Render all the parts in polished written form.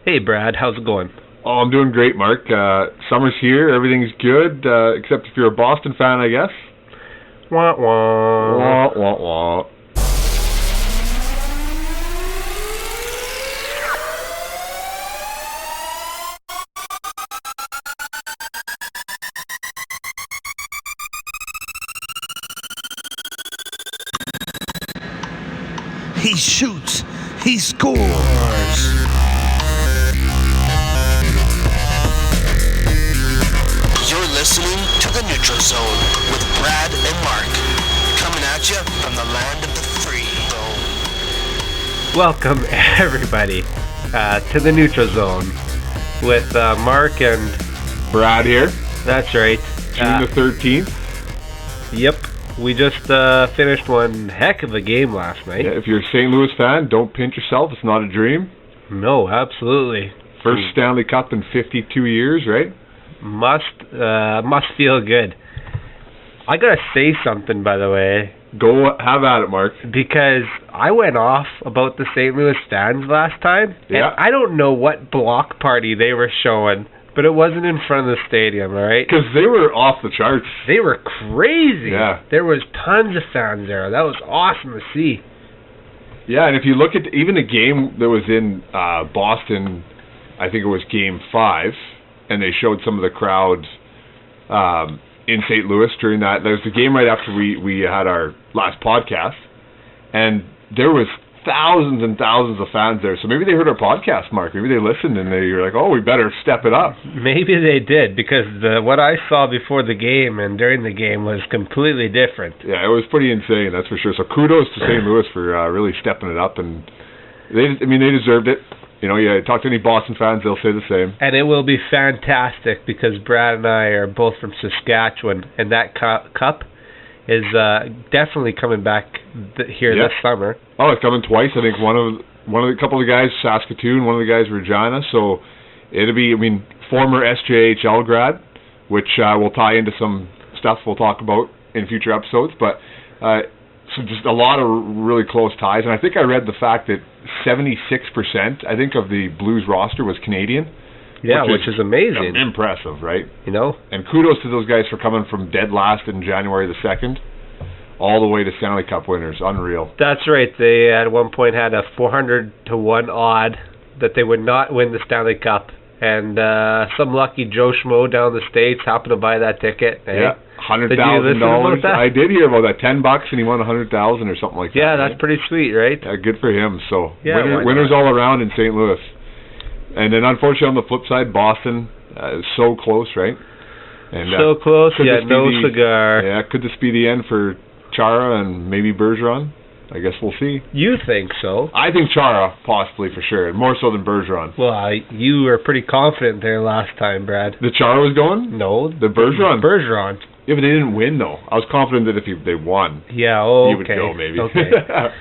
Hey Brad, how's it going? Oh, I'm doing great, Mark. Summer's here, everything's good, except if you're a Boston fan, I guess. Wah wah. Wah, wah, wah. He shoots. He scores. You're listening to The Neutral Zone with Brad and Mark. Coming at you from the land of the free. Welcome everybody to the Neutral Zone with Mark and Brad here, that's right. June the 13th. Yep, we just finished one heck of a game last night. Yeah, if you're a St. Louis fan, don't pinch yourself. It's not a dream. No, absolutely. First Stanley Cup in 52 years, right? Must feel good. I gotta say something, by the way. Go have at it, Mark. Because I went off about the St. Louis fans last time. Yeah. And I don't know what block party they were showing, but it wasn't in front of the stadium, alright? Because they were off the charts. They were crazy. Yeah. There was tons of fans there. That was awesome to see. Yeah, and if you look at even a game that was in Boston, I think it was Game 5, and they showed some of the crowd in St. Louis during that. There was the game right after we had our last podcast, and there was thousands and thousands of fans there. So maybe they heard our podcast, Mark. Maybe they listened, and they were like, oh, we better step it up. Maybe they did, because what I saw before the game and during the game was completely different. Yeah, it was pretty insane, that's for sure. So kudos to St. Louis for really stepping it up, and they deserved it. You know, you talk to any Boston fans, they'll say the same. And it will be fantastic because Brad and I are both from Saskatchewan, and that cup is definitely coming back here this summer. Oh, it's coming twice. I think one of the couple of the guys Saskatoon, one of the guys Regina. So it'll be, former SJHL grad, which will tie into some stuff we'll talk about in future episodes. But so just a lot of really close ties, and I think I read the fact that 76%, I think, of the Blues roster was Canadian. Yeah, which is amazing. Impressive, right? You know? And kudos to those guys for coming from dead last in January the 2nd all the way to Stanley Cup winners. Unreal. That's right. They at one point had a 400-1 odd that they would not win the Stanley Cup. And some lucky Joe Schmo down the States happened to buy that ticket. Yeah, $100,000. I did hear about that. $10 and he won $100,000 or something like that. Yeah, that's pretty sweet, right? Yeah, good for him. So winners all around in St. Louis. And then unfortunately on the flip side, Boston is so close, right? And so close, no cigar. Yeah, could this be the end for Chara and maybe Bergeron? I guess we'll see. You think so? I think Chara, possibly, for sure. More so than Bergeron. Well, you were pretty confident there last time, Brad. The Chara was going? No. The Bergeron. Bergeron. Yeah, but they didn't win, though. I was confident that if they won, he would go, maybe. Okay.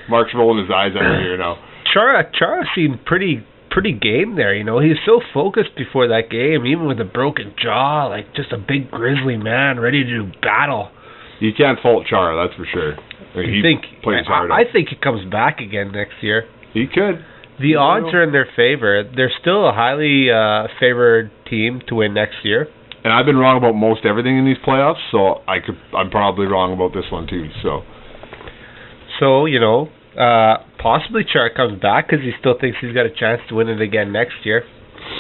Mark's rolling his eyes out here now. Chara seemed pretty game there, you know. He was so focused before that game, even with a broken jaw, like just a big grizzly man ready to do battle. You can't fault Chara, that's for sure. I think he comes back again next year. He could. The odds are in their favor. They're still a highly favored team to win next year. And I've been wrong about most everything in these playoffs, so I'm probably wrong about this one too. So you know, possibly Chara comes back because he still thinks he's got a chance to win it again next year.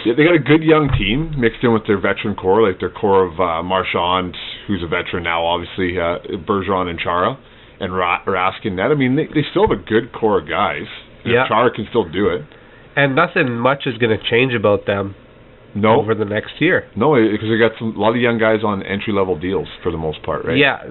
Yeah, they got a good young team mixed in with their veteran core, like their core of Marchand, who's a veteran now, obviously, Bergeron and Chara, and Raskin. They still have a good core of guys. Yeah. Chara can still do it. And nothing much is going to change about them over the next year. No, because they got a lot of young guys on entry-level deals for the most part, right? Yeah,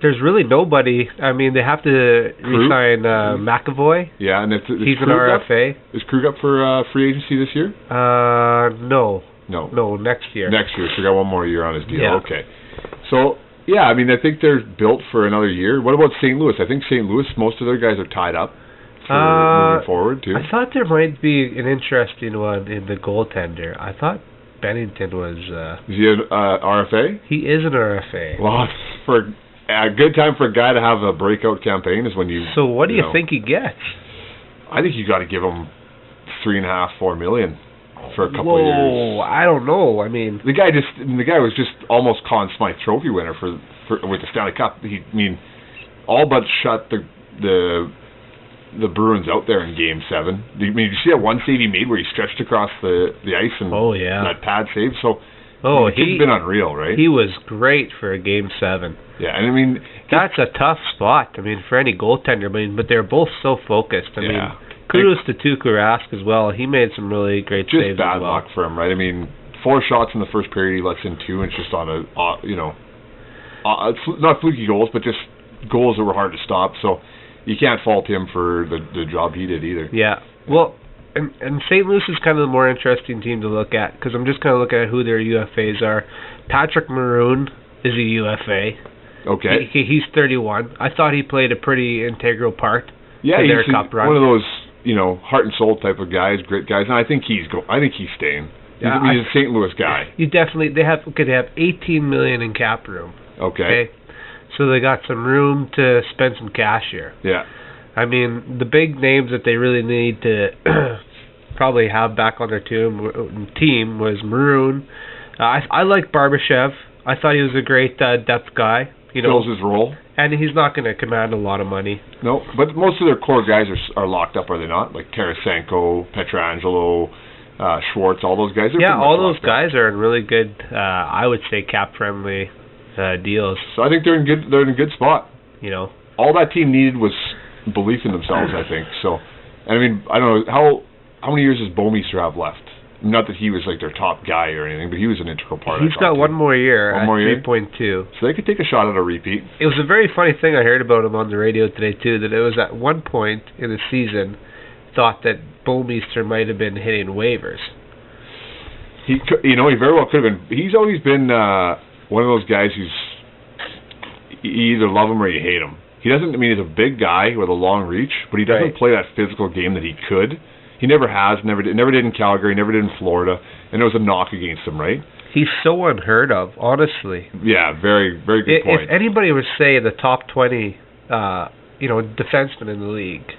there's really nobody. They have to re-sign McAvoy. Yeah, and he's an RFA. Is Krug up for free agency this year? No. No, next year. Next year, so he got one more year on his deal. Yeah. Okay. So, yeah, I think they're built for another year. What about St. Louis? I think St. Louis, most of their guys are tied up for moving forward, too. I thought there might be an interesting one in the goaltender. I thought Bennington was... is he an RFA? He is an RFA. Well, a good time for a guy to have a breakout campaign is when you... So what do you think he gets? I think you got to give him $3.5-4 million for a couple Whoa, of years. I don't know. I mean, The guy was just almost Conn Smythe Trophy winner for with the Stanley Cup. All but shut the Bruins out there in Game 7. Did you see that one save he made where he stretched across the ice and that pad save? So he's been unreal, right? He was great for a Game 7. Yeah, and that's a tough spot. For any goaltender. But they're both so focused. Kudos to Tuukka Rask as well. He made some really great saves as well. Just bad luck for him, right? 4 shots in the first period, he lets in 2, and it's just on it's not fluky goals, but just goals that were hard to stop. So you can't fault him for the job he did either. Yeah. Well, and St. Louis is kind of the more interesting team to look at, because I'm just kind of looking at who their UFAs are. Patrick Maroon is a UFA. Okay. He's 31. I thought he played a pretty integral part in their cup run. One of those, heart and soul type of guys, great guys, and I think he's staying. He's a St. Louis guy. They have $18 million in cap room. Okay. So they got some room to spend some cash here. Yeah. The big names that they really need to probably have back on their team was Maroon. I like Barbashev. I thought he was a great depth guy. Fills his role. And he's not going to command a lot of money. No, but most of their core guys are locked up, are they not? Like Tarasenko, Pietrangelo, Schwartz, all those guys. All those guys are in really good, I would say, cap-friendly deals. So I think they're in a good spot. All that team needed was belief in themselves, I think. So, and I don't know how many years does Bouwmeester have left? Not that he was like their top guy or anything, but he was an integral part. He's got one more year at 3.2. So they could take a shot at a repeat. It was a very funny thing I heard about him on the radio today too. That it was at one point in the season thought that Bouwmeester might have been hitting waivers. He very well could have been. He's always been one of those guys who's you either love him or you hate him. He doesn't. He's a big guy with a long reach, but he doesn't play that physical game that he could. He never has, never did in Calgary, never did in Florida, and there was a knock against him, right? He's so unheard of, honestly. Yeah, very, very good point. If anybody would say the top 20, defensemen in the league,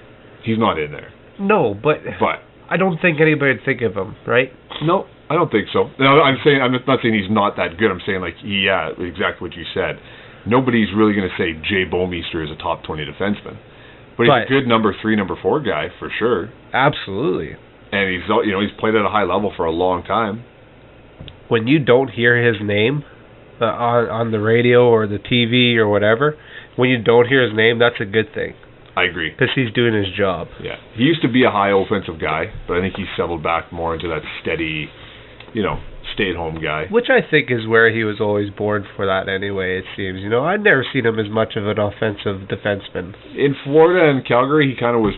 he's not in there. No, but I don't think anybody would think of him, right? No, I don't think so. No, I'm not saying he's not that good. I'm saying exactly what you said. Nobody's really going to say Jay Bouwmeester is a top 20 defenseman. But he's a good number 3, number 4 guy for sure. Absolutely. And he's played at a high level for a long time. When you don't hear his name on the radio or the TV or whatever, when you don't hear his name, that's a good thing. I agree. Because he's doing his job. Yeah. He used to be a high offensive guy, but I think he's settled back more into that steady, stay-at-home guy. Which I think is where he was always born for that anyway, it seems. I'd never seen him as much of an offensive defenseman. In Florida and Calgary, he kind of was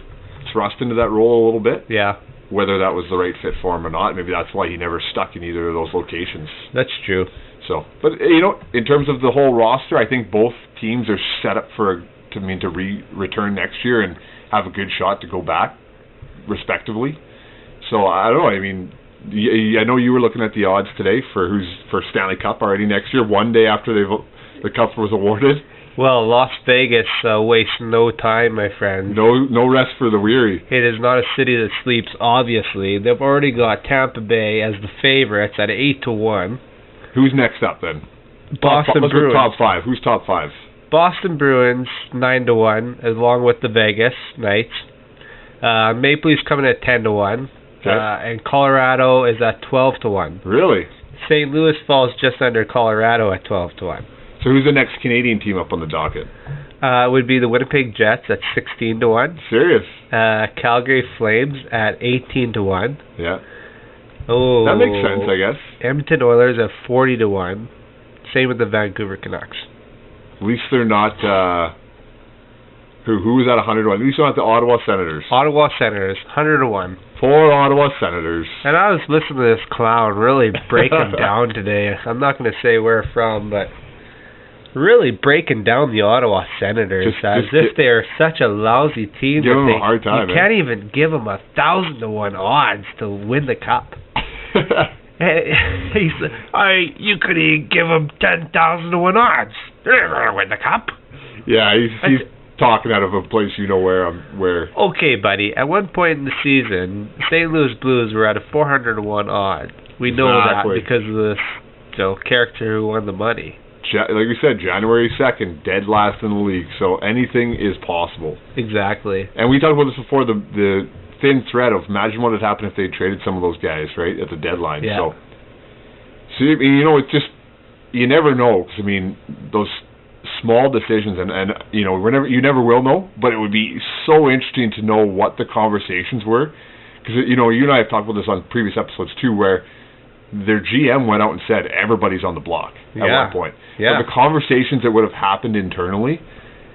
thrust into that role a little bit. Yeah. Whether that was the right fit for him or not, maybe that's why he never stuck in either of those locations. That's true. So, but in terms of the whole roster, I think both teams are set up to return next year and have a good shot to go back, respectively. So I don't know. I know you were looking at the odds today for Stanley Cup already next year, one day after the Cup was awarded. Well, Las Vegas wastes no time, my friend. No rest for the weary. It is not a city that sleeps, obviously. They've already got Tampa Bay as the favorites at 8-1. Who's next up then? Boston Bruins. Top 5. Who's top 5? Boston Bruins 9-1, along with the Vegas Knights. Maple Leafs coming at 10-1. Okay. And Colorado is at 12-1. Really? St. Louis falls just under Colorado at 12-1. So who's the next Canadian team up on the docket? It would be the Winnipeg Jets at 16-1. Serious? Calgary Flames at 18-1. Yeah. Oh, that makes sense, I guess. Edmonton Oilers at 40-1. Same with the Vancouver Canucks. At least they're not. Who was at 100-1? At least they're not the Ottawa Senators. Ottawa Senators 100-1. Poor Ottawa Senators. And I was listening to this clown really break him down today. I'm not going to say where from, but really breaking down the Ottawa Senators as if they're such a lousy team. Give them a hard time. You can't even give them 1,000-1 odds to win the Cup. You could even give them 10,000-1 odds. They're going to win the Cup. Yeah, talking out of a place where. Okay, buddy. At one point in the season, St. Louis Blues were at a 401 odd. We know Exactly. that because of this, character who won the money. Like we said, January 2nd, dead last in the league. So anything is possible. Exactly. And we talked about this before, the thin thread of imagine what would happen if they traded some of those guys, right, at the deadline. Yeah. So it's just, you never know. 'Cause, those small decisions, and you never will know, but it would be so interesting to know what the conversations were. Because, you and I have talked about this on previous episodes, too, where their GM went out and said everybody's on the block at one point. Yeah. But the conversations that would have happened internally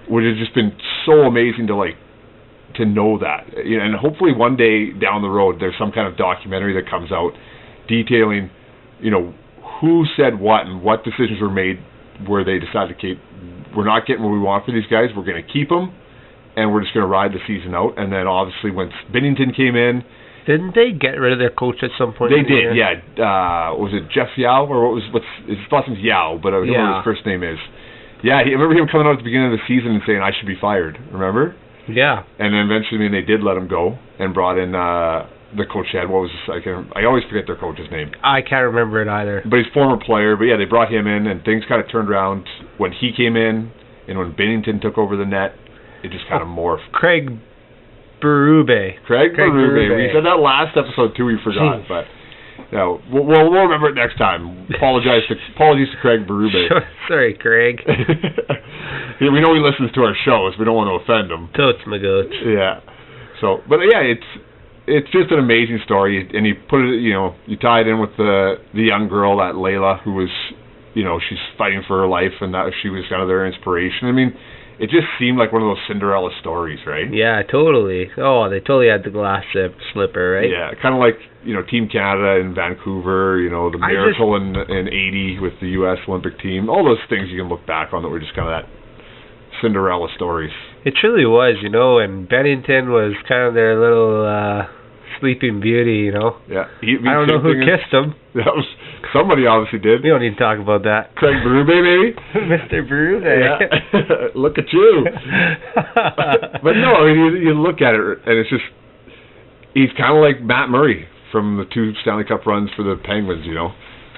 would have just been so amazing to know that. And hopefully one day down the road there's some kind of documentary that comes out detailing, who said what and what decisions were made where they decided, okay, we're not getting what we want for these guys, we're going to keep them, and we're just going to ride the season out. And then obviously when Binnington came in, didn't they get rid of their coach at some point? They did, yeah. Was it Jeff Yao, or what's his last name's Yao, but I don't know what his first name is. Yeah, I remember him coming out at the beginning of the season and saying I should be fired. Remember? Yeah. And then eventually, they did let him go and brought in the coach they had. What was I always forget their coach's name. I can't remember it either. But he's a former player. But yeah, they brought him in, and things kind of turned around when he came in, and when Binnington took over the net, it just kind of morphed. Craig Berube. We said that last episode too. We forgot, but we'll remember it next time. Apologies to Craig Berube. Sorry, Craig. We know he listens to our shows. We don't want to offend him. Totes my goats. Yeah. So, but yeah, it's just an amazing story, and you put it, you tie it in with the young girl, that Layla, who was, she's fighting for her life, and that she was kind of their inspiration. It just seemed like one of those Cinderella stories, right? Yeah, totally. Oh, they totally had the glass slipper, right? Yeah, kind of like, Team Canada in Vancouver, the miracle in 80 with the U.S. Olympic team. All those things you can look back on that were just kind of that Cinderella stories. It truly was, and Binnington was kind of their little sleeping beauty, Yeah. I don't know who kissed him. That was somebody obviously did. We don't need to talk about that. Craig Berube, maybe? Mr. Berube. Yeah. Look at you. But no, you look at it, and it's just, he's kind of like Matt Murray from the 2 Stanley Cup runs for the Penguins,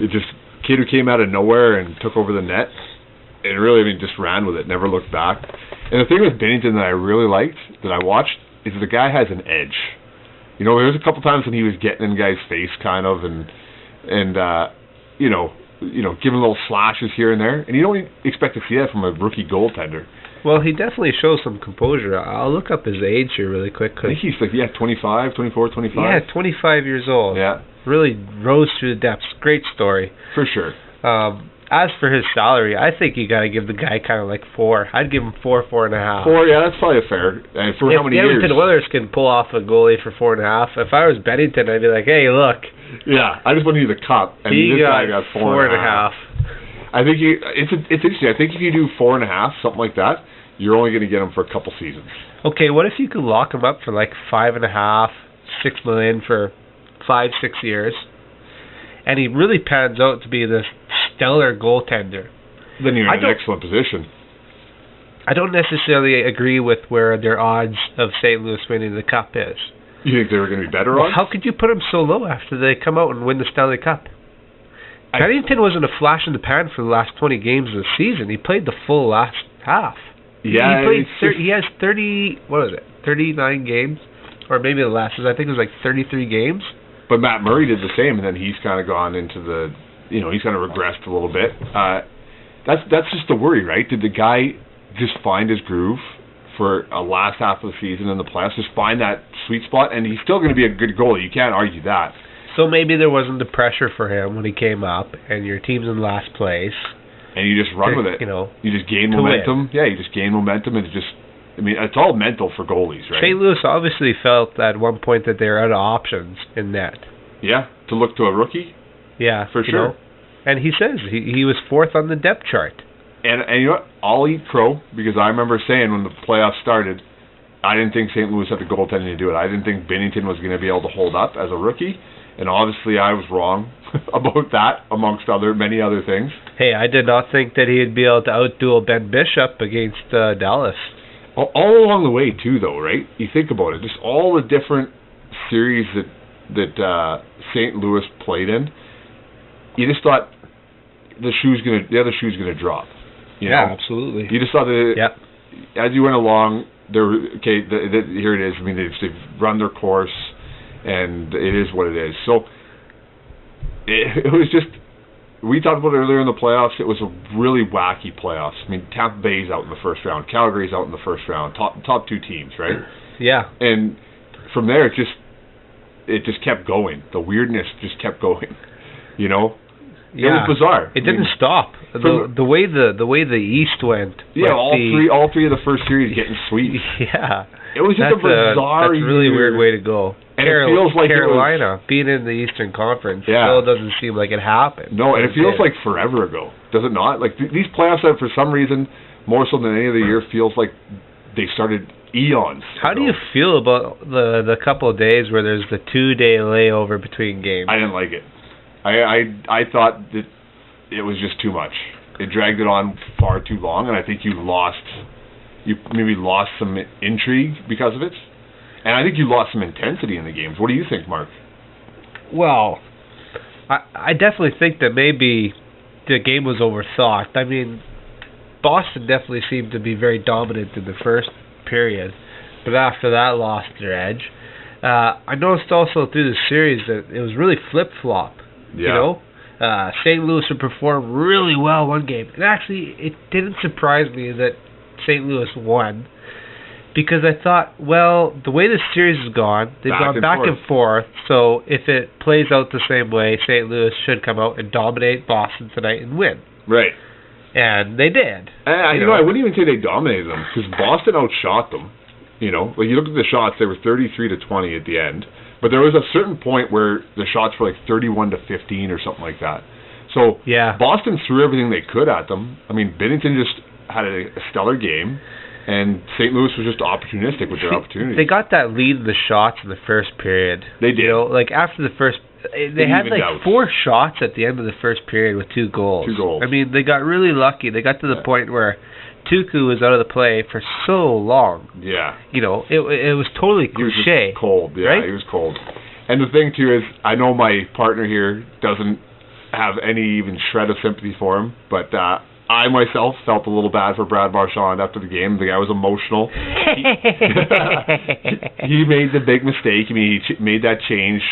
It just, kid who came out of nowhere and took over the net, and really, just ran with it, never looked back. And the thing with Binnington that I really liked, that I watched, is the guy has an edge. There was a couple times when he was getting in guys' face, kind of, and giving little slashes here and there, and you don't expect to see that from a rookie goaltender. Well, he definitely shows some composure. I'll look up his age here really quick. I think he's 25, 24, 25. Yeah, 25 years old. Yeah. Really rose through the depths. Great story. For sure. As for his salary, I think you got to give the guy kind of like 4. I'd give him 4.5. 4, yeah, that's probably fair. And for how many years? If the Edmonton Oilers can pull off a goalie for 4.5, if I was Binnington, I'd be like, hey, look. Yeah, I just want you the cup, and this guy got 4.5. I think it's interesting. I think if you do 4.5, something like that, you're only going to get him for a couple seasons. Okay, what if you could lock him up for like 5.5, $6 million for 5-6 years, and he really pans out to be this stellar goaltender? Then you're in an excellent position. I don't necessarily agree with where their odds of St. Louis winning the Cup is. You think they were going to be better odds? How could you put him so low after they come out and win the Stanley Cup? Binnington wasn't a flash in the pan for the last 20 games of the season. He played the full last half. Yeah, he has 39 games, or maybe the last. I think it was like 33 games. But Matt Murray did the same, and then he's kind of gone into the, he's kind of regressed a little bit. That's just the worry, right? Did the guy just find his groove for a last half of the season in the playoffs? Just find that sweet spot, and he's still going to be a good goalie. You can't argue that. So maybe there wasn't the pressure for him when he came up, and your team's in last place. And you just run with it. You just gain momentum. Yeah, you just gain momentum, and it's all mental for goalies, right? St. Louis obviously felt at one point that they were out of options in net. Yeah, to look to a rookie? Yeah. For sure. And he says he was 4th on the depth chart. And you know what? I'll eat crow, because I remember saying when the playoffs started, I didn't think St. Louis had the goaltending to do it. I didn't think Binnington was going to be able to hold up as a rookie. And obviously I was wrong about that, amongst many other things. Hey, I did not think that he'd be able to outduel Ben Bishop against Dallas. All along the way, too, though, right? You think about it. Just all the different series that St. Louis played in, you just thought the other shoe's gonna drop. You know? Absolutely. You just thought that as you went along, here it is. I mean, they've run their course, and it is what it is. So it was just. We talked about it earlier in the playoffs. It was a really wacky playoffs. I mean, Tampa Bay's out in the first round. Calgary's out in the first round. Top two teams, right? Yeah. And from there, it just kept going. The weirdness just kept going. You know? It was bizarre. It didn't stop. The way the East went. Yeah, all three of the first series getting sweeps. Yeah. It was just a bizarre. That's a really weird way to go. And it feels like Carolina being in the Eastern Conference still doesn't seem like it happened. No, and it feels like forever ago, does it not? Like these playoffs, for some reason, more so than any other year, feels like they started eons ago. How do you feel about the couple of days where there's the 2-day layover between games? I didn't like it. I thought that it was just too much. It dragged it on far too long, and I think you maybe lost some intrigue because of it. And I think you lost some intensity in the games. What do you think, Mark? Well, I definitely think that maybe the game was overthought. I mean, Boston definitely seemed to be very dominant in the first period, but after that lost their edge. I noticed also through the series that it was really flip-flop. Yeah. You know? St. Louis would perform really well one game. And actually, it didn't surprise me that St. Louis won. Because I thought, well, the way this series has gone, they've gone back and forth. So if it plays out the same way, St. Louis should come out and dominate Boston tonight and win. Right. And they did. You know, I wouldn't even say they dominated them, because Boston outshot them. You know, like you look at the shots, they were 33-20 at the end. But there was a certain point where the shots were like 31-15 or something like that. So Boston threw everything they could at them. I mean, Binnington just had a stellar game. And St. Louis was just opportunistic with their opportunities. They got that lead in the shots in the first period. They did. You know, like after the first, they had like 4 shots at the end of the first period with 2 goals. 2 goals. I mean, they got really lucky. They got to the point where Tuukka was out of the play for so long. Yeah. You know, it was totally cliche. He was just cold. Yeah, right? He was cold. And the thing too is, I know my partner here doesn't have any even shred of sympathy for him, but I myself felt a little bad for Brad Marchand after the game. The guy was emotional. He made the big mistake. I mean, he made that change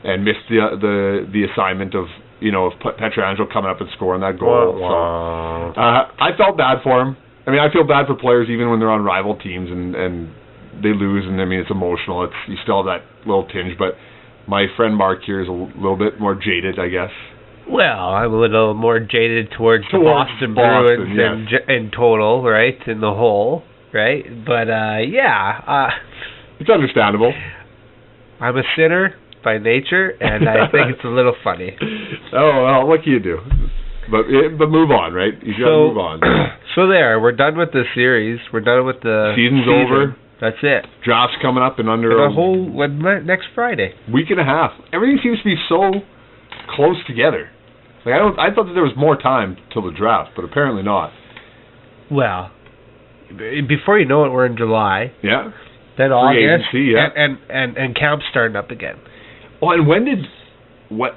and missed the assignment of Pietrangelo coming up and scoring that goal. So I felt bad for him. I mean, I feel bad for players even when they're on rival teams and they lose. And I mean, it's emotional. You still have that little tinge. But my friend Mark here is a little bit more jaded, I guess. Well, I'm a little more jaded towards the Boston Bruins in total, right? In the whole, right? But, it's understandable. I'm a sinner by nature, and I think it's a little funny. Oh, well, what can you do? But move on, right? You got to move on. So we're done with the series. We're done with the season's over. That's it. Draft's coming up in under a whole next Friday. Week and a half. Everything seems to be so close together. Like I thought that there was more time till the draft, but apparently not. Well, before you know it, we're in July. Yeah. Then August. Agency, yeah. And camp's starting up again. Oh, and when did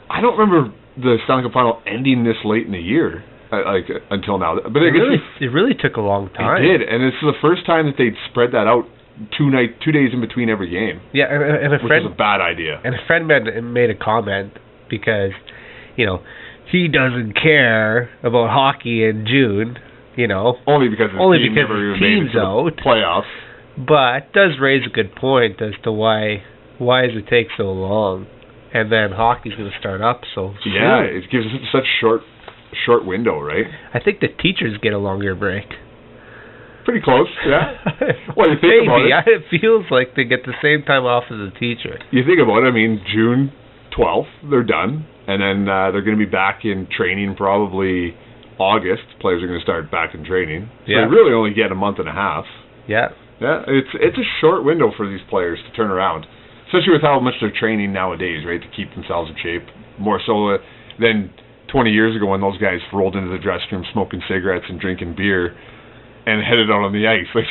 I don't remember the Stanley Cup Final ending this late in the year, until now. But it really took a long time. It did, and it's the first time that they'd spread that out 2 days in between every game. Yeah, and which is a bad idea. And a friend made a comment because, he doesn't care about hockey in June, Only because the team's out. Playoffs. But does raise a good point as to why does it take so long? And then hockey's going to start up so soon. Yeah, it gives us such short window, right? I think the teachers get a longer break. Pretty close, yeah. Well, you think about it. It feels like they get the same time off as the teacher. You think about it, I mean, June 12th, they're done. And then they're going to be back in training probably August. Players are going to start back in training. So they really only get a month and a half. Yeah. Yeah, it's a short window for these players to turn around. Especially with how much they're training nowadays, right, to keep themselves in shape. More so than 20 years ago when those guys rolled into the dressing room smoking cigarettes and drinking beer. and headed out on the ice. Like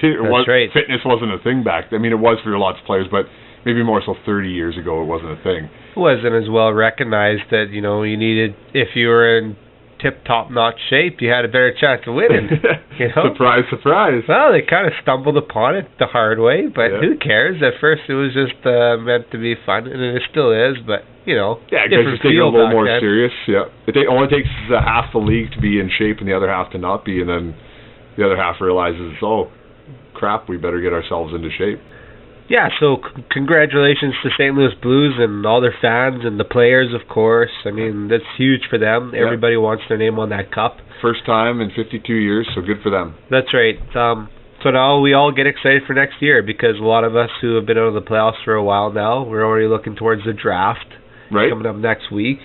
right. Fitness wasn't a thing back then. I mean, it was for lots of players, but maybe more so 30 years ago, it wasn't a thing. It wasn't as well recognized that, you needed, if you were in tip-top notch shape, you had a better chance of winning. Surprise, surprise. Well, they kind of stumbled upon it the hard way, but who cares? At first, it was just meant to be fun, and it still is, but, Yeah, because you take it a little more serious, It only takes half the league to be in shape and the other half to not be, and then the other half realizes, oh, crap, we better get ourselves into shape. Yeah, so congratulations to St. Louis Blues and all their fans and the players, of course. I mean, that's huge for them. Everybody wants their name on that cup. First time in 52 years, so good for them. That's right. So now we all get excited for next year because a lot of us who have been out of the playoffs for a while now, we're already looking towards the draft coming up next week.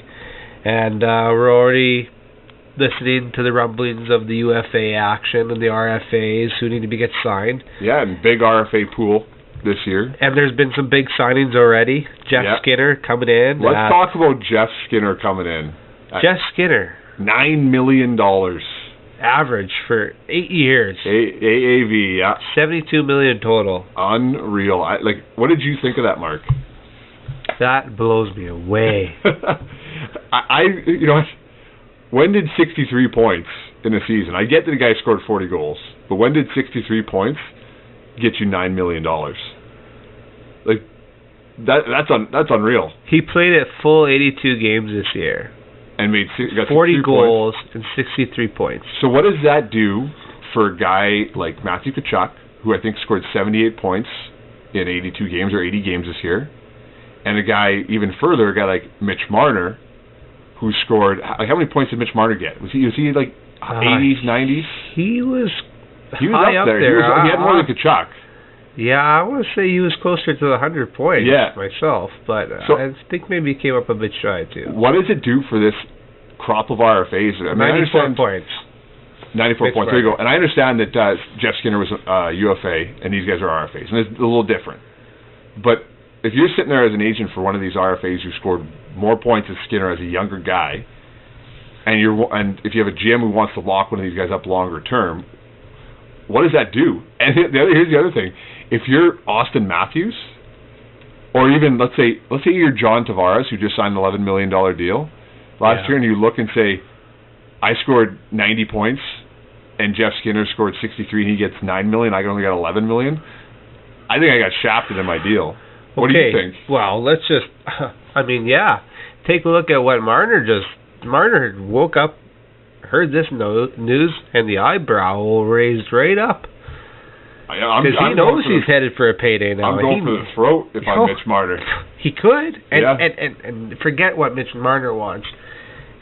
And we're already listening to the rumblings of the UFA action and the RFAs who need to get signed. Yeah, and big RFA pool this year. And there's been some big signings already. Jeff Skinner coming in. Let's talk about Jeff Skinner coming in. Jeff Skinner. $9 million. Average for 8 years. AAV, yeah. $72 million total. Unreal. What did you think of that, Mark? That blows me away. When did 63 points in a season? I get that the guy scored 40 goals, but when did 63 points get you $9 million? That's unreal. He played at full 82 games this year and got 40 goals and 63 points. So what does that do for a guy like Matthew Tkachuk, who I think scored 78 points in 82 games or 80 games this year, and a guy even further, a guy like Mitch Marner, who scored how many points did Mitch Marner get? Was he 80s, 90s? He was high up there. He had more than Tkachuk. Yeah, I want to say he was closer to the 100 points myself, but I think maybe he came up a bit shy too. What does it do for this crop of RFAs? I mean, 94 points. 94 points. There you go. And I understand that Jeff Skinner was UFA, and these guys are RFAs, and it's a little different. But if you're sitting there as an agent for one of these RFAs who scored more points than Skinner as a younger guy, and if you have a GM who wants to lock one of these guys up longer term, what does that do? And here's the other thing: if you're Austin Matthews, or even let's say you're John Tavares, who just signed an $11 million deal last year, and you look and say, I scored 90 points, and Jeff Skinner scored 63, and he gets $9 million. I only got $11 million. I think I got shafted in my deal. What do you think? Well, let's just, take a look at what Marner woke up, heard this news, and the eyebrow raised right up. Because he knows he's headed for a payday now. I'm going for the throat if I'm Mitch Marner. He could. And forget what Mitch Marner wants.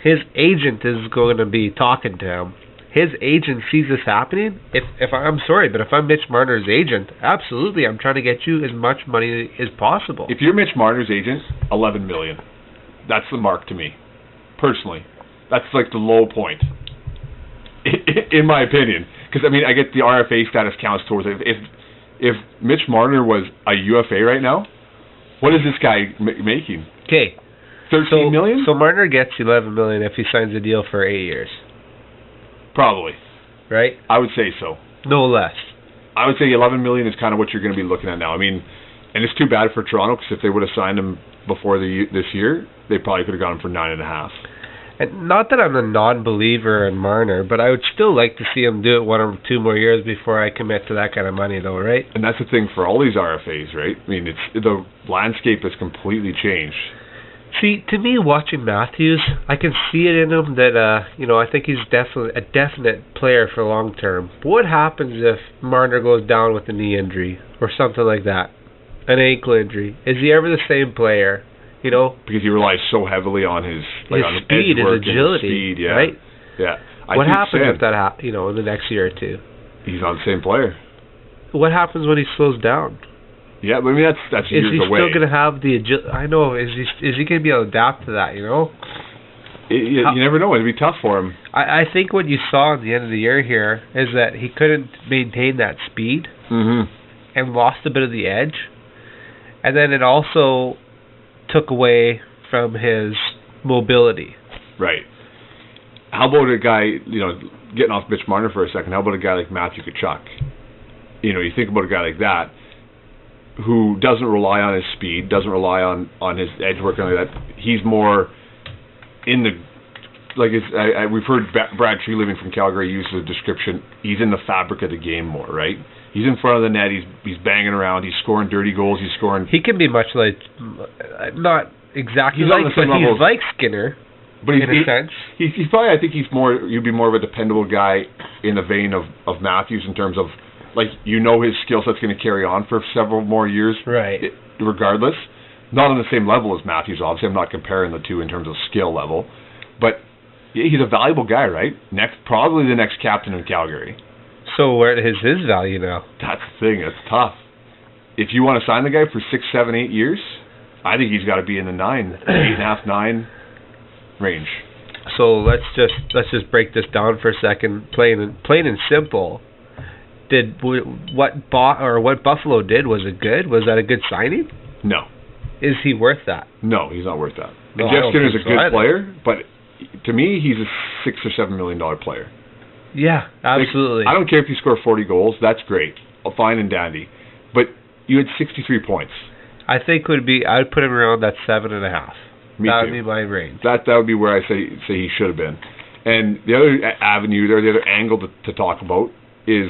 His agent is going to be talking to him. His agent sees this happening. If I'm sorry, but if I'm Mitch Marner's agent, absolutely, I'm trying to get you as much money as possible. If you're Mitch Marner's agent, $11 million. That's the mark to me, personally. That's like the low point, in my opinion. Because I get the RFA status counts towards it. If Mitch Marner was a UFA right now, what is this guy making? Okay, $13 million. So Marner gets $11 million if he signs a deal for 8 years. Probably. Right? I would say so. No less. I would say $11 million is kind of what you're going to be looking at now. And it's too bad for Toronto because if they would have signed him before this year, they probably could have got him for $9.5. And not that I'm a non-believer in Marner, but I would still like to see him do it 1 or 2 more years before I commit to that kind of money, though, right? And that's the thing for all these RFAs, right? The landscape has completely changed. See, to me, watching Matthews, I can see it in him that, I think he's definitely a definite player for long term. But what happens if Marner goes down with a knee injury or something like that? An ankle injury? Is he ever the same player? Because he relies so heavily on his speed, his agility, right? Yeah. What happens if that in the next year or two? He's not the same player. What happens when he slows down? Yeah, but that's years away. Is he still going to have the agility? I know. Is he going to be able to adapt to that? You never know. It'd be tough for him. I think what you saw at the end of the year here is that he couldn't maintain that speed and lost a bit of the edge, and then it also took away from his mobility. Right. how about a guy, getting off Mitch Marner for a second, how about a guy like Matthew Tkachuk? You think about a guy like that who doesn't rely on his speed, doesn't rely on his edge work and like that. He's more in the, we've heard Brad Treliving from Calgary use the description, he's in the fabric of the game more, right? He's in front of the net, he's banging around, he's scoring dirty goals, he's scoring... He can be much like, not exactly he's like, on the same but level he's like Skinner, but in a sense. He's probably, I think you'd be more of a dependable guy in the vein of Matthews in terms of, his skill set's going to carry on for several more years, right? Regardless. Not on the same level as Matthews, obviously. I'm not comparing the two in terms of skill level. But he's a valuable guy, right? Probably the next captain in Calgary. So where is his value now? That's the thing. It's tough. If you want to sign the guy for 6, 7, 8 years, I think he's got to be in the 8.5, 9 range. So let's just break this down for a second, plain and simple. What Buffalo did, was it good? Was that a good signing? No. Is he worth that? No, he's not worth that. No, and Jeff Skinner's a good either. player, but to me, he's a $6 or $7 million player. Yeah, absolutely. I don't care if you score 40 goals. That's great. Fine and dandy. But you had 63 points. I think I would put him around that 7.5. Me that too. would be my range. That would be where I say he should have been. And the other avenue there, the other angle to talk about is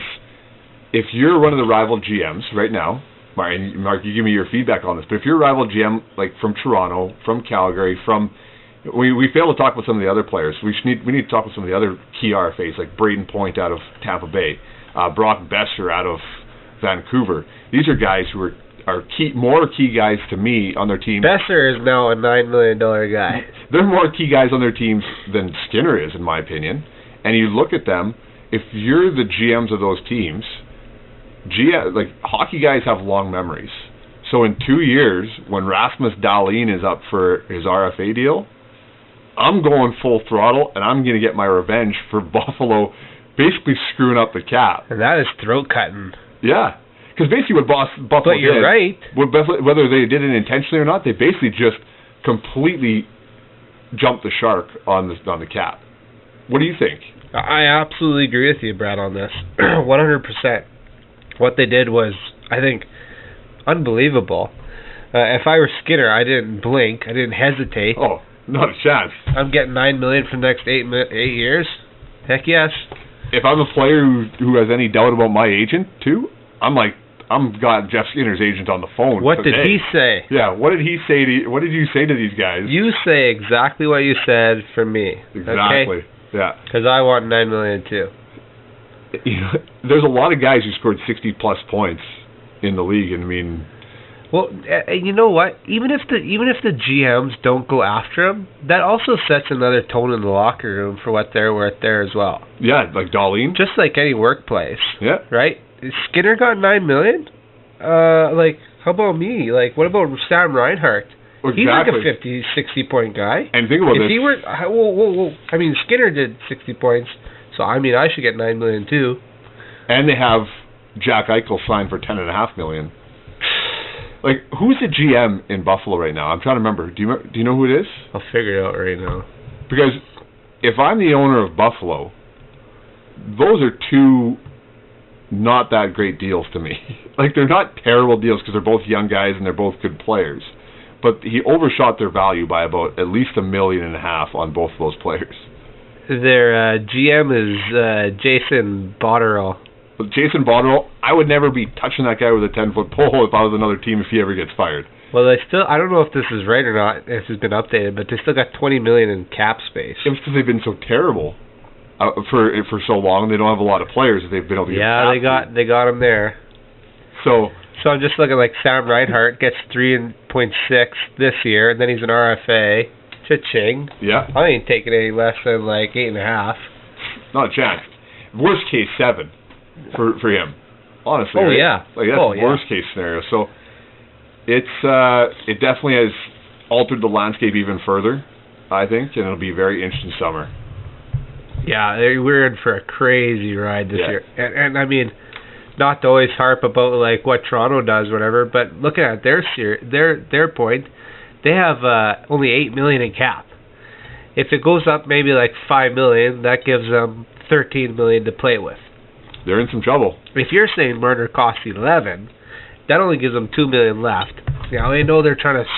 if you're one of the rival GMs right now, Mark, you give me your feedback on this, but if you're a rival GM, like from Toronto, from Calgary, we fail to talk with some of the other players. We need to talk with some of the other key RFAs, like Braden Point out of Tampa Bay, Brock Besser out of Vancouver. These are guys who are more key guys to me on their team. Besser is now a $9 million guy. They're more key guys on their teams than Skinner is, in my opinion. And you look at them, if you're the GMs of those teams, hockey guys have long memories. So in 2 years, when Rasmus Dahlin is up for his RFA deal, I'm going full throttle, and I'm going to get my revenge for Buffalo basically screwing up the cap. And that is throat-cutting. Yeah. Because basically what Buffalo but you're did, right. Whether they did it intentionally or not, they basically just completely jumped the shark on the cap. What do you think? I absolutely agree with you, Brad, on this. 100%. What they did was, I think, unbelievable. If I were Skinner, I didn't blink. I didn't hesitate. Oh, not a chance. I'm getting $9 million for the next 8 years. Heck yes. If I'm a player who has any doubt about my agent too, I'm got Jeff Skinner's agent on the phone. What today. did he say? Yeah, what did he say? What did you say to these guys? You say exactly what you said for me. Exactly. Okay? Yeah. Because I want $9 million too. There's a lot of guys who scored 60+ points in the league, and I mean, well, you know what? Even if the GMs don't go after him, that also sets another tone in the locker room for what they're worth there as well. Yeah, like Dahlin. Just like any workplace. Yeah. Right? Skinner got $9 million. How about me? What about Sam Reinhart? Exactly. He's like a 50, 60 point guy. And think about if this. He were, whoa. I mean, Skinner did 60 points, so I mean, I should get $9 million too. And they have Jack Eichel signed for $10.5 million. Who's the GM in Buffalo right now? I'm trying to remember. Do you know who it is? I'll figure it out right now. Because if I'm the owner of Buffalo, those are two not that great deals to me. They're not terrible deals because they're both young guys and they're both good players. But he overshot their value by about at least $1.5 million on both of those players. Their GM is Jason Botterill. Jason Botterill, I would never be touching that guy with a 10-foot pole if I was another team if he ever gets fired. Well, I don't know if this is right or not, if it's been updated, but they still got $20 million in cap space. It was because they've been so terrible for so long. They don't have a lot of players that they've been able to get. Yeah, they got him there. So I'm just looking like Sam Reinhart gets 3.6 this year, and then he's an RFA. Cha-ching. Yeah. I ain't taking any less than 8.5. Not a chance. Worst case 7 for him. Honestly. Oh right? yeah. That's worst case scenario. So it definitely has altered the landscape even further, I think, and it'll be a very interesting summer. Yeah, we're in for a crazy ride this year. And I mean, not to always harp about what Toronto does, whatever, but looking at their point, they have only $8 million in cap. If it goes up maybe like $5 million, that gives them $13 million to play with. They're in some trouble. If you're saying Marner costs 11, that only gives them $2 million left. Now I know they're trying to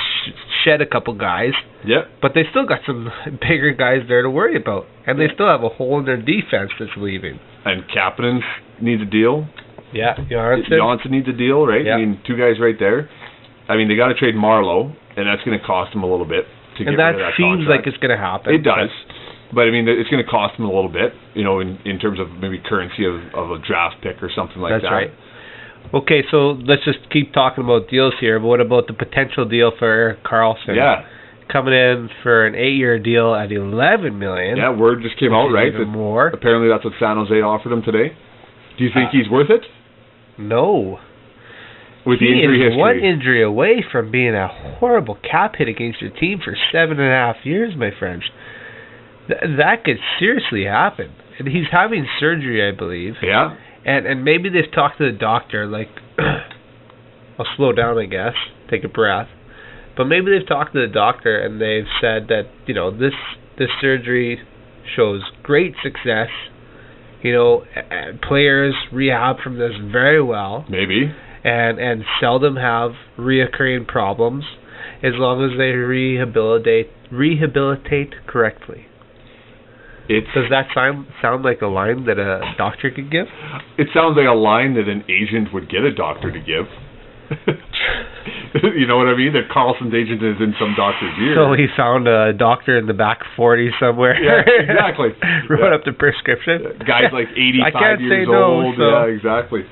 shed a couple guys, Yeah. but they still got some bigger guys there to worry about, and they still have a hole in their defense that's leaving. And Kapanen needs a deal. Yeah, Johnson needs a deal, right? Yeah. I mean, two guys right there. I mean, they got to trade Marlowe, and that's going to cost them a little bit to get and rid that of that seems contract. like it's going to happen. It does. But, I mean, it's going to cost them a little bit, you know, in terms of maybe currency of a draft pick or something like That's that. right. Okay, so let's just keep talking about deals here. But what about the potential deal for Erik Karlsson? Yeah. Coming in for an 8-year deal at $11 million. Yeah, word just came out, right? Even that more. Apparently that's what San Jose offered him today. Do you think he's worth it? No. With the He injury is history? one injury away from being a horrible cap hit against your team for 7.5 years, my friends. That could seriously happen. And he's having surgery, I believe. Yeah. And maybe they've talked to the doctor, like, I'll slow down, I guess, take a breath. But maybe they've talked to the doctor and they've said that, you know, this surgery shows great success. You know, players rehab from this very well. Maybe. And seldom have reoccurring problems as long as they rehabilitate correctly. Does that sound like a line that a doctor could give? It sounds like a line that an agent would get a doctor to give. You know what I mean? That Karlsson's agent is in some doctor's ear. So he found a doctor in the back 40 somewhere. Yeah, exactly. Wrote Yeah. up the prescription. Guy's like 85 I can't years say no, old. so. Yeah, exactly.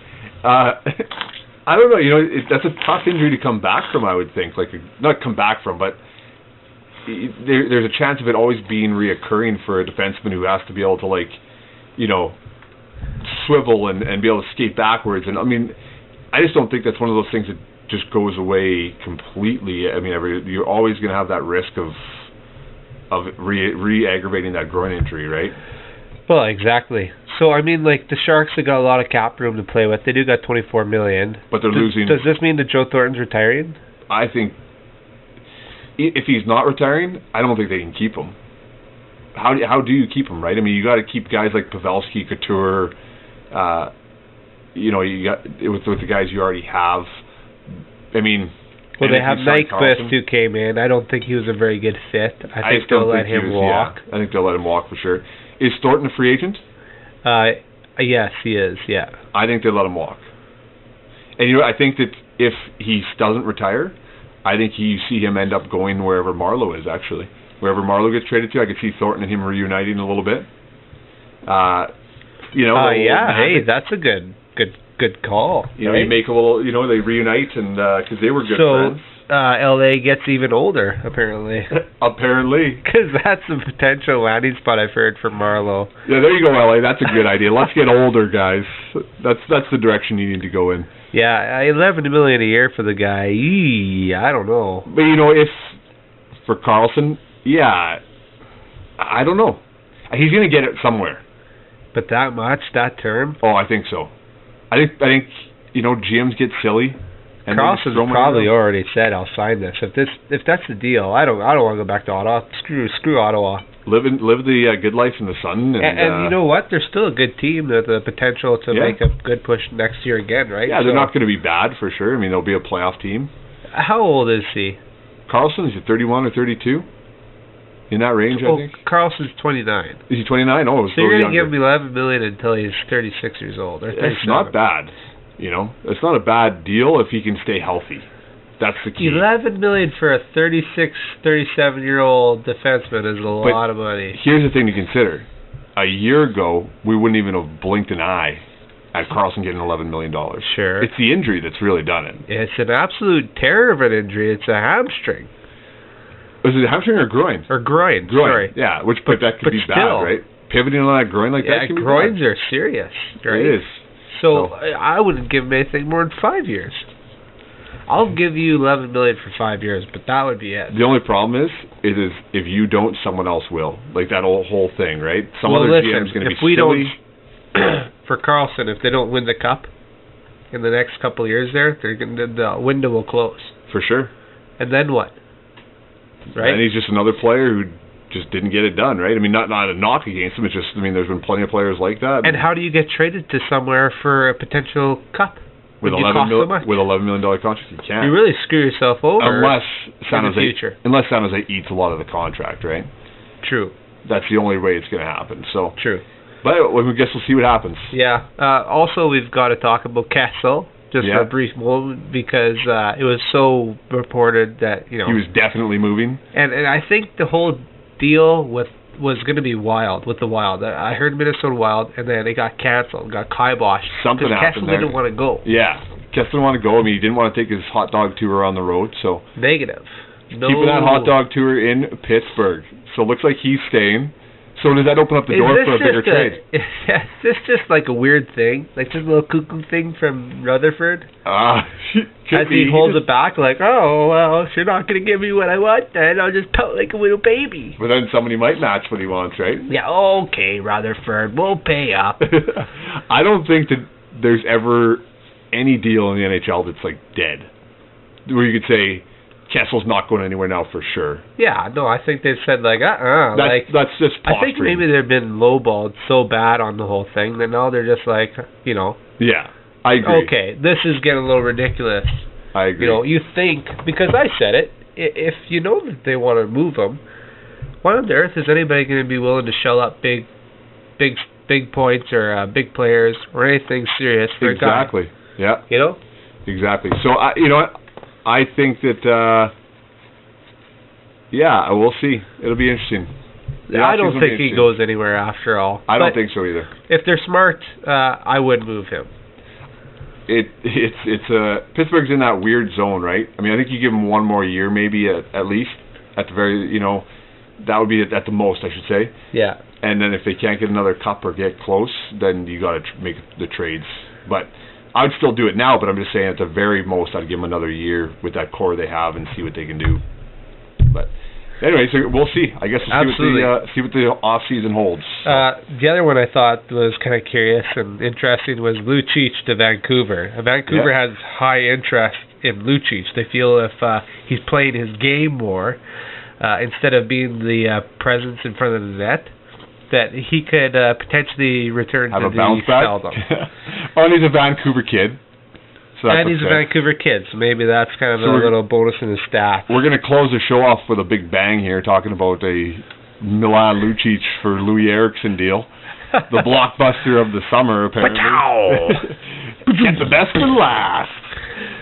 I don't know. You know, that's a tough injury to come back from, I would think. Like, not come back from, but there's a chance of it always being reoccurring for a defenseman who has to be able to, like, you know, swivel and be able to skate backwards. And I mean, I just don't think that's one of those things that just goes away completely. I mean, you're always going to have that risk of re-aggravating that groin injury, right? Well, exactly. So, I mean, like, the Sharks have got a lot of cap room to play with. They do got $24 million. But they're losing. Does this mean that Joe Thornton's retiring? I think if he's not retiring, I don't think they can keep him. How do you keep him, right? I mean, you got to keep guys like Pavelski, Couture. You know, you got with the guys you already have. I mean, well, they have if you sign Nyquist Karlsson- who came in. I don't think he was a very good fit. I think still they'll let think he him was, walk. Yeah. I think they'll let him walk for sure. Is Thornton a free agent? Yes, he is. Yeah. I think they let him walk. And you know, I think that if he doesn't retire, I think you see him end up going wherever Marlowe is. Actually, wherever Marlowe gets traded to, I could see Thornton and him reuniting a little bit. You know. Yeah. Hey, that's a good call. You know, right? you make a little. You know, they reunite and because they were good friends. LA gets even older, apparently. Apparently. Because that's the potential landing spot I've heard for Marlowe. Yeah, there you go, LA. That's a good idea. Let's get older, guys. That's the direction you need to go in. Yeah, $11 million a year for the guy. I don't know. But you know, if for Karlsson, yeah, I don't know. He's going to get it somewhere. But that much, that term? Oh, I think so. I think you know, GMs get silly. And Karlsson's probably already said, "I'll sign this." If that's the deal, I don't want to go back to Ottawa. Screw Ottawa. Live the good life in the sun. And you know what? They're still a good team. They're the potential to make a good push next year again, right? Yeah, they're not going to be bad for sure. I mean, they'll be a playoff team. How old is he? Karlsson, is he 31 or 32? In that range, I think. Karlsson's 29. Is he 29? Oh, so you're going to give him $11 million until he's 36 years old. Or 37. It's not bad. You know, it's not a bad deal if he can stay healthy. That's the key. $11 million for a 36, 37-year-old defenseman is a lot of money. Here's the thing to consider. A year ago, we wouldn't even have blinked an eye at Karlsson getting $11 million. Sure. It's the injury that's really done it. It's an absolute terror of an injury. It's a hamstring. Was it a hamstring or groin? Or groin. Sorry. Yeah, but that could be still, bad, right? Pivoting on that groin like that can be groins bad. are serious. Right? It is. So I wouldn't give him anything more than 5 years. I'll give you $11 million for 5 years, but that would be it. The only problem is if you don't, someone else will. Like that whole thing, right? Some other GM's going to be silly. Don't, for Karlsson, if they don't win the cup in the next couple of years, the window will close. For sure. And then what? Right. And he's just another player who just didn't get it done, right? I mean, not a knock against him. It's just, I mean, there's been plenty of players like that. And how do you get traded to somewhere for a potential cup? with when you cost so much? with $11 million contract, you can't. You really screw yourself over. Unless San in the Jose, future. unless San Jose eats a lot of the contract, right? True. That's the only way it's going to happen. So, True. but I guess we'll see what happens. Yeah. Also, we've got to talk about Kessel just for a brief moment because it was so reported that he was definitely moving. And I think the whole deal was going to be Wild with the Wild. I heard Minnesota Wild, and then it got canceled, got kiboshed. Something happened Kessel there. didn't want to go. Yeah, Kessel didn't want to go. I mean, he didn't want to take his hot dog tour on the road, so Negative. No. keeping that hot dog tour in Pittsburgh. So it looks like he's staying. So does that open up the door for a bigger trade? Is this just like a weird thing? Like just a little cuckoo thing from Rutherford? As he holds it back like, oh, well, if you're not going to give me what I want, then I'll just pout like a little baby. But then somebody might match what he wants, right? Yeah, okay, Rutherford, we'll pay up. I don't think that there's ever any deal in the NHL that's like dead. Where you could say, Kessel's not going anywhere now for sure. Yeah, no, I think they've said like, that's just I think maybe they've been lowballed so bad on the whole thing that now they're just like, Yeah, I agree. Okay, this is getting a little ridiculous. I agree. You think, because I said it, if you know that they want to move them, why on earth is anybody going to be willing to shell up big points or big players or anything serious for a guy? Exactly. Yeah. Exactly. So I think that, we'll see. It'll be interesting. I don't think he goes anywhere after all. I don't think so either. If they're smart, I would move him. It's Pittsburgh's in that weird zone, right? I mean, I think you give him one more year, maybe at least, at the very, that would be at the most, I should say. Yeah. And then if they can't get another cup or get close, then you got to make the trades. But I would still do it now, but I'm just saying at the very most I'd give them another year with that core they have and see what they can do. But anyway, so we'll see. I guess we'll see what the off season holds. The other one I thought was kind of curious and interesting was Lucic to Vancouver. Vancouver has high interest in Lucic. They feel if he's playing his game more instead of being the presence in front of the net, that he could potentially return have to a bounce back. Oh, and he's a Vancouver kid. So and he's a Vancouver kid, so maybe that's kind of a little bonus in his stats. We're going to close the show off with a big bang here, talking about a Milan Lucic for Louis Eriksson deal. The blockbuster of the summer, apparently. Get the best for last.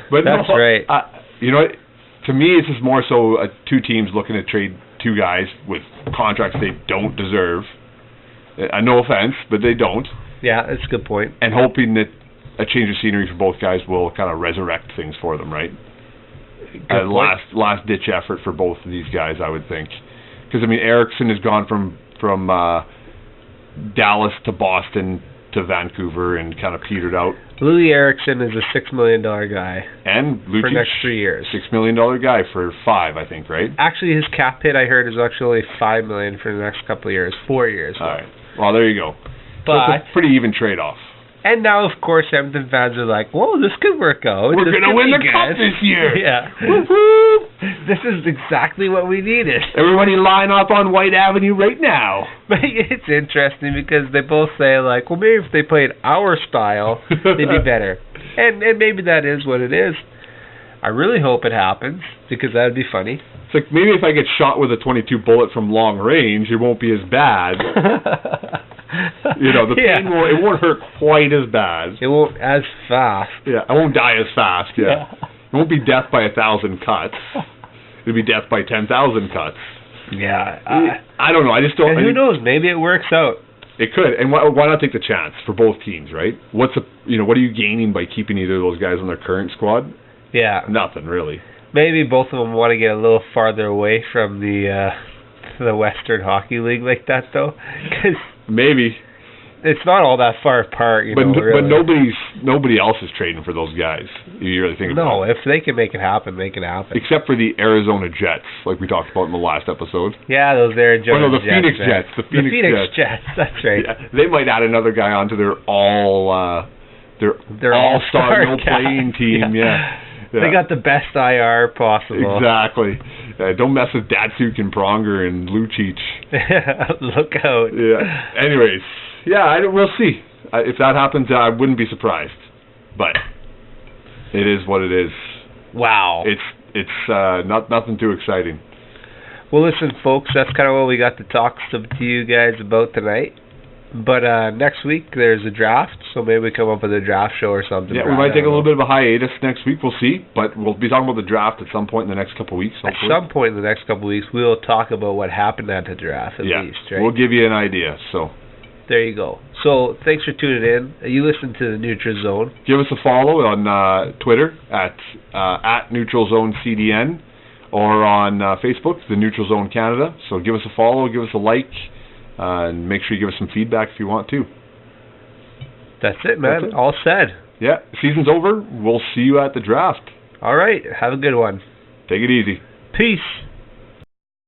But that's right. To me, it's just more so two teams looking to trade two guys with contracts they don't deserve. No offense, but they don't. Yeah, that's a good point. And hoping that a change of scenery for both guys will kind of resurrect things for them, right? Last ditch effort for both of these guys, I would think. Because Eriksson has gone from Dallas to Boston to Vancouver and kind of petered out. Louis Eriksson is a $6 million guy. And Lucic, for the next 3 years. $6 million guy for 5, I think, right? Actually, his cap hit, I heard, is actually $5 million for the next couple of years, 4 years. All right. Well, there you go. But so it's a pretty even trade-off. And now, of course, Edmonton fans are like, whoa, this could work out. We're going to win the cup this year. Yeah. Woo-hoo! This is exactly what we needed. Everybody line up on White Avenue right now. But it's interesting because they both say, like, well, maybe if they played our style, they'd be better. And maybe that is what it is. I really hope it happens because that would be funny. It's like maybe if I get shot with a .22 bullet from long range, it won't be as bad. The pain it won't hurt quite as bad. It won't as fast. Yeah, I won't die as fast. Yeah. It won't be death by 1,000 cuts. It'll be death by 10,000 cuts. Yeah. I don't know. I just don't. And who knows? Maybe it works out. It could. And why not take the chance for both teams, right? What are you gaining by keeping either of those guys on their current squad? Yeah. Nothing really. Maybe both of them want to get a little farther away from the Western Hockey League like that, though. Cause maybe. It's not all that far apart, but really. nobody else is trading for those guys. You really think about it. No, if they can make it happen, make it happen. Except for the Arizona Jets, like we talked about in the last episode. Yeah, those Arizona Jets. Phoenix Jets. The Phoenix Jets. That's right. Yeah, they might add another guy onto their all-star no-playing team. Yeah. Yeah. They got the best IR possible. Exactly. Don't mess with Datsuk and Pronger and Lucic. Look out. Yeah. Anyways, we'll see. If that happens, I wouldn't be surprised. But it is what it is. Wow. It's nothing too exciting. Well, listen, folks, that's kind of what we got to talk to you guys about tonight. But next week there's a draft, so maybe we come up with a draft show or something. Yeah, we might take a little bit of a hiatus next week. We'll see, but we'll be talking about the draft at some point in the next couple of weeks. Hopefully. At some point in the next couple of weeks, we'll talk about what happened at the draft at least, right? We'll give you an idea. So there you go. So thanks for tuning in. You listen to the Neutral Zone. Give us a follow on Twitter at Neutral Zone CDN, or on Facebook, the Neutral Zone Canada. So give us a follow, give us a like. And make sure you give us some feedback if you want to. That's it, man. That's it. All said. Yeah, season's over. We'll see you at the draft. All right. Have a good one. Take it easy. Peace.